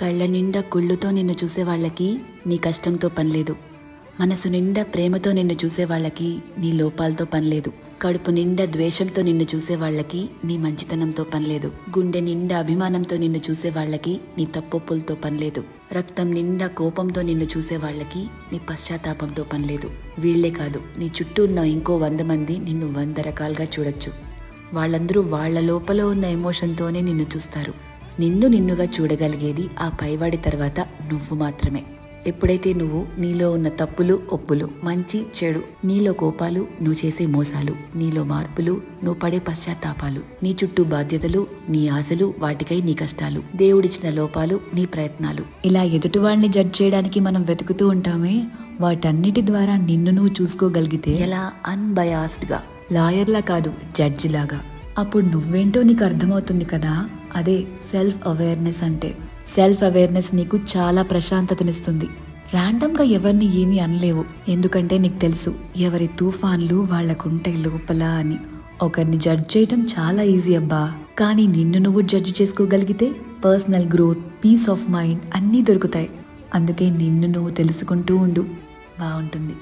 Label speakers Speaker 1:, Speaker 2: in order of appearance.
Speaker 1: కళ్ళ నిండా కుళ్ళుతో నిన్ను చూసే వాళ్ళకి నీ కష్టంతో పనిలేదు. మనసు నిండా ప్రేమతో నిన్ను చూసే వాళ్ళకి నీ లోపాలతో పనిలేదు. కడుపు నిండా ద్వేషంతో నిన్ను చూసే వాళ్ళకి నీ మంచితనంతో పనిలేదు. గుండె నిండా అభిమానంతో నిన్ను చూసే వాళ్ళకి నీ తప్పొప్పులతో పనిలేదు. రక్తం నిండా కోపంతో నిన్ను చూసే వాళ్ళకి నీ పశ్చాత్తాపంతో పనిలేదు. వీళ్లే కాదు, నీ చుట్టూ ఉన్న ఇంకో 100 మంది నిన్ను 100 రకాలుగా చూడొచ్చు. వాళ్ళందరూ వాళ్ళ లోపల ఉన్న ఎమోషన్తోనే నిన్ను చూస్తారు. నిన్ను నిన్నుగా చూడగలిగేది ఆ పైవాడి తర్వాత నువ్వు మాత్రమే. ఎప్పుడైతే నువ్వు నీలో ఉన్న తప్పులు ఒప్పులు, మంచి చెడు, నీలో కోపాలు, నువ్వు చేసే మోసాలు, నీలో మార్పులు, నువ్వు పడే పశ్చాత్తాపాలు, నీ చుట్టూ బాధ్యతలు, నీ ఆశలు, వాటికై నీ కష్టాలు, దేవుడిచ్చిన లోపాలు, నీ ప్రయత్నాలు, ఇలా ఎదుటి వాళ్ళని జడ్జ్ చేయడానికి మనం వెతుకుతూ ఉంటామే, వాటన్నిటి ద్వారా నిన్ను నువ్వు చూసుకోగలిగితే ఎలా అన్బయాస్డ్గా, లాయర్లా కాదు జడ్జిలాగా, అప్పుడు నువ్వేంటో నీకు అర్థమవుతుంది కదా. అదే సెల్ఫ్ అవేర్నెస్ అంటే. సెల్ఫ్ అవేర్నెస్ నీకు చాలా ప్రశాంతతనిస్తుంది. ర్యాండమ్గా ఎవరిని ఏమీ అనలేవు, ఎందుకంటే నీకు తెలుసు ఎవరి తుఫాన్లు వాళ్ళకుంటాయి లోపల అని. ఒకరిని జడ్జ్ చేయటం చాలా ఈజీ అబ్బా, కానీ నిన్ను నువ్వు జడ్జ్ చేసుకోగలిగితే personal growth, peace of mind అన్నీ దొరుకుతాయి. అందుకే నిన్ను నువ్వు తెలుసుకుంటూ ఉండు, బాగుంటుంది.